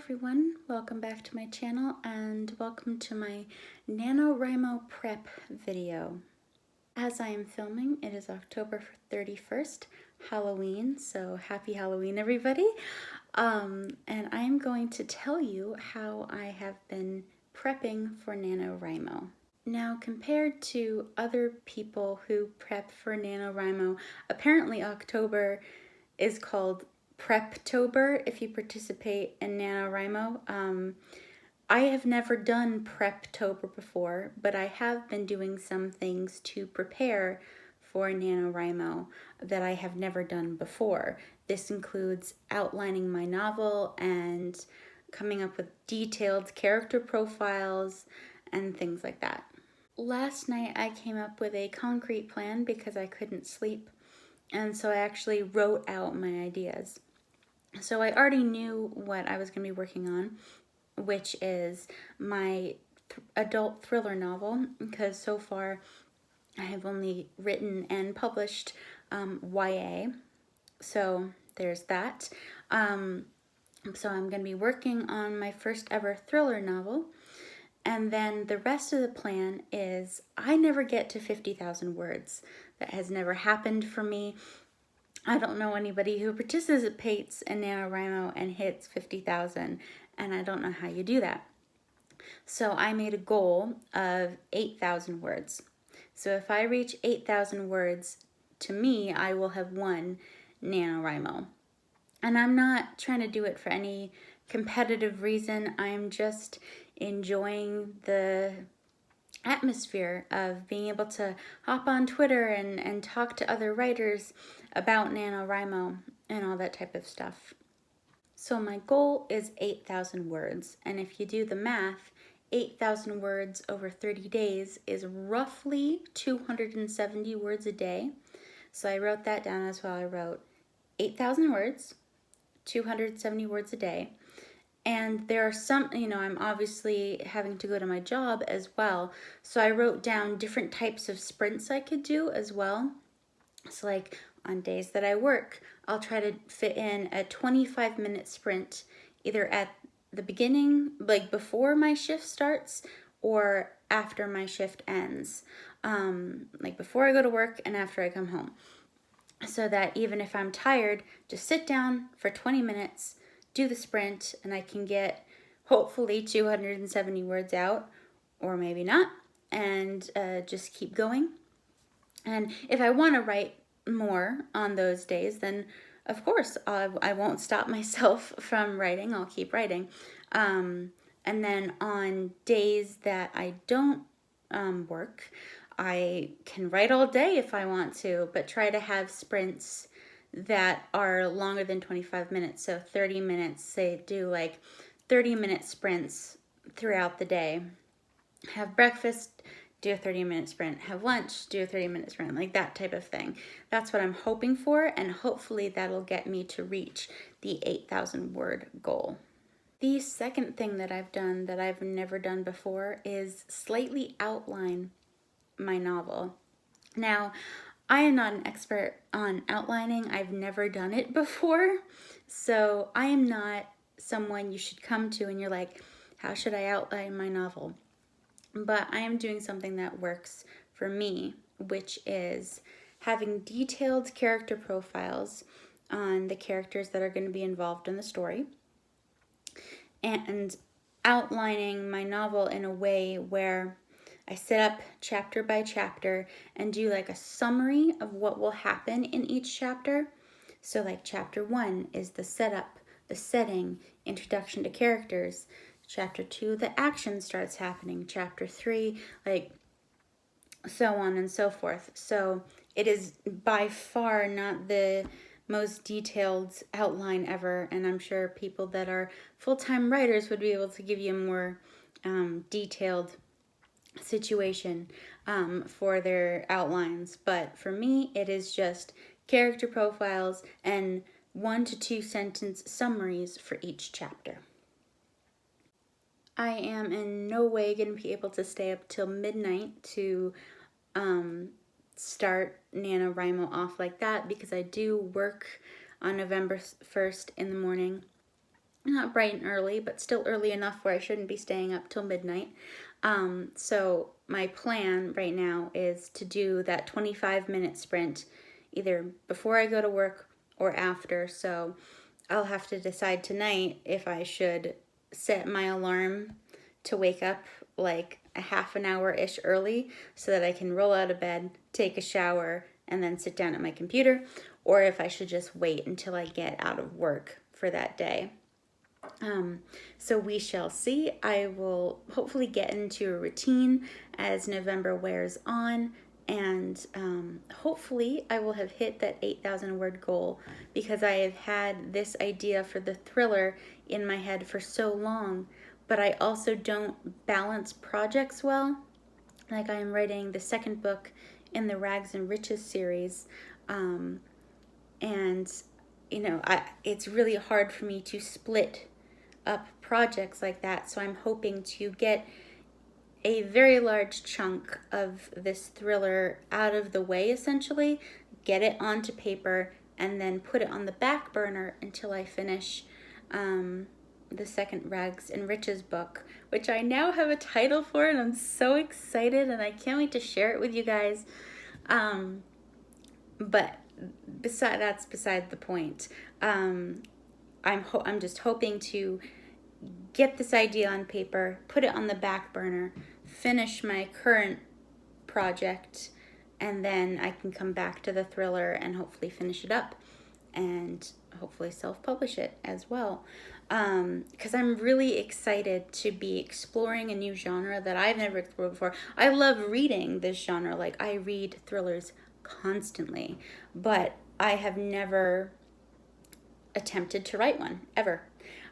everyone, welcome back to my channel and welcome to my Nanowrimo Prep video. As I am filming, it is October 31st, Halloween, so happy Halloween everybody. And I'm going to tell you how I have been prepping for Nanowrimo. Now, compared to other people who prep for Nanowrimo, apparently October is called Preptober if you participate in NaNoWriMo. I have never done Preptober before, but I have been doing some things to prepare for NaNoWriMo that I have never done before. This includes outlining my novel and coming up with detailed character profiles and things like that. Last night I came up with a concrete plan because I couldn't sleep, and so I actually wrote out my ideas. So I already knew what I was going to be working on, which is my adult thriller novel, because so far I have only written and published YA. So there's that. So I'm going to be working on my first ever thriller novel. And then the rest of the plan is I never get to 50,000 words. That has never happened for me. I don't know anybody who participates in NaNoWriMo and hits 50,000, and I don't know how you do that. So I made a goal of 8,000 words. So if I reach 8,000 words, to me, I will have won NaNoWriMo. And I'm not trying to do it for any competitive reason. I'm just enjoying the atmosphere of being able to hop on Twitter and talk to other writers about NaNoWriMo and all that type of stuff. So my goal is 8,000 words, and if you do the math, 8,000 words over 30 days is roughly 270 words a day. So I wrote that down as well. I wrote 8,000 words, 270 words a day. And there are some, I'm obviously having to go to my job as well. So I wrote down different types of sprints I could do as well. So like on days that I work, I'll try to fit in a 25-minute sprint either at the beginning, like before my shift starts, or after my shift ends. Like before I go to work and after I come home. So that even if I'm tired, just sit down for 20 minutes, do the sprint, and I can get hopefully 270 words out, or maybe not, and just keep going. And if I want to write more on those days, then of course I won't stop myself from writing. I'll keep writing. And then on days that I don't work, I can write all day if I want to, but try to have sprints that are longer than 25 minutes. So 30 minutes, say do like 30-minute sprints throughout the day. Have breakfast, do a 30-minute sprint. Have lunch, do a 30-minute sprint, like that type of thing. That's what I'm hoping for, and hopefully that'll get me to reach the 8,000 word goal. The second thing that I've done that I've never done before is slightly outline my novel. Now, I am not an expert on outlining. I've never done it before. So I am not someone you should come to and you're like, how should I outline my novel? But I am doing something that works for me, which is having detailed character profiles on the characters that are going to be involved in the story, and outlining my novel in a way where I set up chapter by chapter and do like a summary of what will happen in each chapter. So like chapter 1 is the setup, the setting, introduction to characters. Chapter 2, the action starts happening. Chapter 3, like so on and so forth. So it is by far not the most detailed outline ever, and I'm sure people that are full-time writers would be able to give you a more detailed situation for their outlines. But for me, it is just character profiles and 1 to 2 sentence summaries for each chapter. I am in no way going to be able to stay up till midnight to start NaNoWriMo off like that, because I do work on November 1st in the morning. not bright and early, but still early enough where I shouldn't be staying up till midnight. So my plan right now is to do that 25-minute sprint either before I go to work or after. So I'll have to decide tonight if I should set my alarm to wake up like a half an hour-ish early so that I can roll out of bed, take a shower, and then sit down at my computer, or if I should just wait until I get out of work for that day. So we shall see. I will hopefully get into a routine as November wears on, and hopefully I will have hit that 8,000 word goal, because I have had this idea for the thriller in my head for so long, but I also don't balance projects well. Like, I am writing the second book in the Rags and Riches series, and it's really hard for me to split up projects like that. So I'm hoping to get a very large chunk of this thriller out of the way, essentially, get it onto paper, and then put it on the back burner until I finish the second Rags and Riches book, which I now have a title for, and I'm so excited, and I can't wait to share it with you guys. But that's beside the point. I'm just hoping to get this idea on paper, put it on the back burner, finish my current project, and then I can come back to the thriller and hopefully finish it up and hopefully self-publish it as well. Because I'm really excited to be exploring a new genre that I've never explored before. I love reading this genre. Like, I read thrillers constantly, but I have never attempted to write one, ever.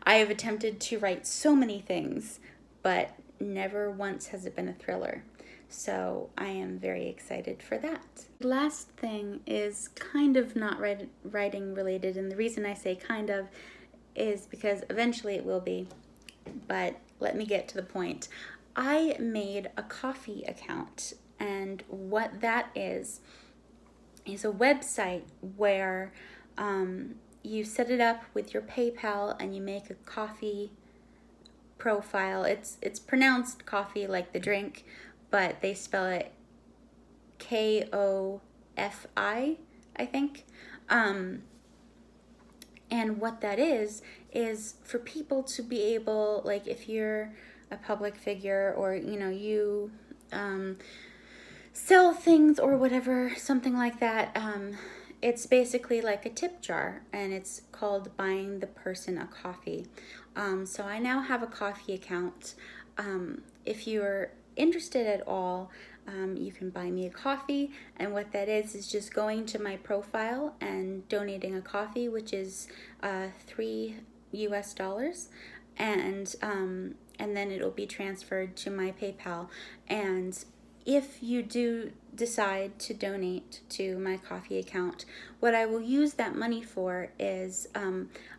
I have attempted to write so many things, but never once has it been a thriller. So I am very excited for that. Last thing is kind of not writing related, and the reason I say kind of is because eventually it will be, but let me get to the point. I made a coffee account, and what that is a website where you set it up with your PayPal and you make a coffee profile. It's pronounced coffee like the drink, but they spell it Kofi, I think. And what that is for people to be able, like, if you're a public figure, or you sell things or whatever, something like that, it's basically like a tip jar, and it's called Buying the Person a Coffee. So I now have a coffee account. If you're interested at all, you can buy me a coffee, and what that is just going to my profile and donating a coffee, which is $3 US, and then it'll be transferred to my PayPal. And if you do decide to donate to my coffee account, what I will use that money for is,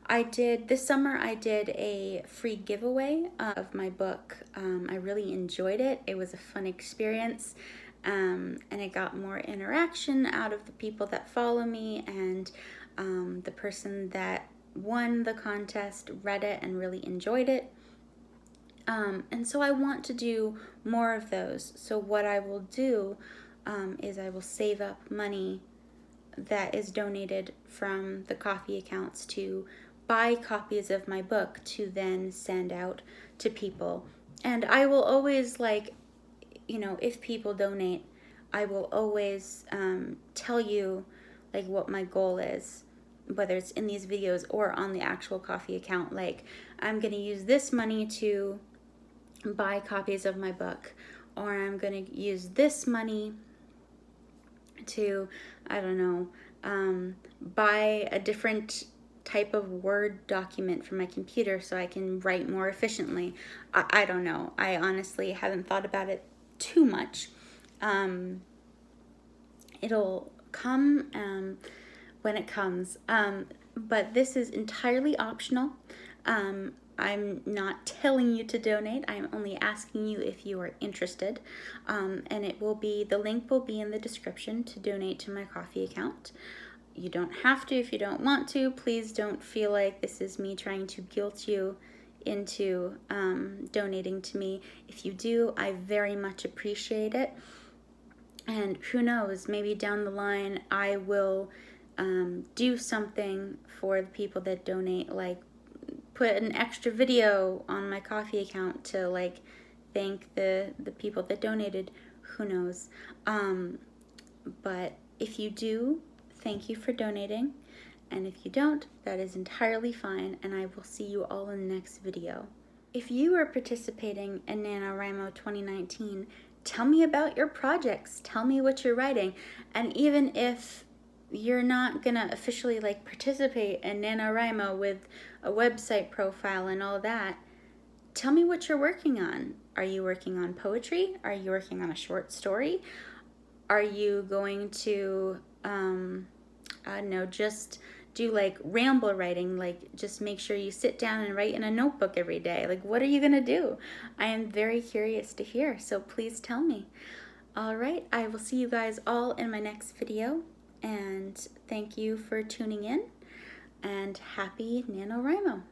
this summer I did a free giveaway of my book. I really enjoyed it. It was a fun experience, and it got more interaction out of the people that follow me, and the person that won the contest read it and really enjoyed it. And so I want to do more of those. So what I will do is I will save up money that is donated from the coffee accounts to buy copies of my book to then send out to people. And I will always, if people donate, I will always tell you what my goal is, whether it's in these videos or on the actual coffee account. Like, I'm going to use this money to buy copies of my book, or I'm going to use this money to, buy a different type of Word document for my computer so I can write more efficiently. I don't know. I honestly haven't thought about it too much. It'll come when it comes. But this is entirely optional. I'm not telling you to donate. I'm only asking you if you are interested. And the link will be in the description to donate to my coffee account. You don't have to if you don't want to. Please don't feel like this is me trying to guilt you into donating to me. If you do, I very much appreciate it. And who knows, maybe down the line I will do something for the people that donate, like put an extra video on my Ko-fi account to like thank the people that donated. Who knows? But if you do, thank you for donating. And if you don't, that is entirely fine, and I will see you all in the next video. If you are participating in NaNoWriMo 2019, tell me about your projects. Tell me what you're writing. And even if you're not gonna officially like participate in NaNoWriMo with a website profile and all that, tell me what you're working on. Are you working on poetry? Are you working on a short story? Are you going to, I don't know, just do like ramble writing, like just make sure you sit down and write in a notebook every day? Like, what are you gonna do? I am very curious to hear, so please tell me. All right, I will see you guys all in my next video, and thank you for tuning in, and happy NaNoWriMo.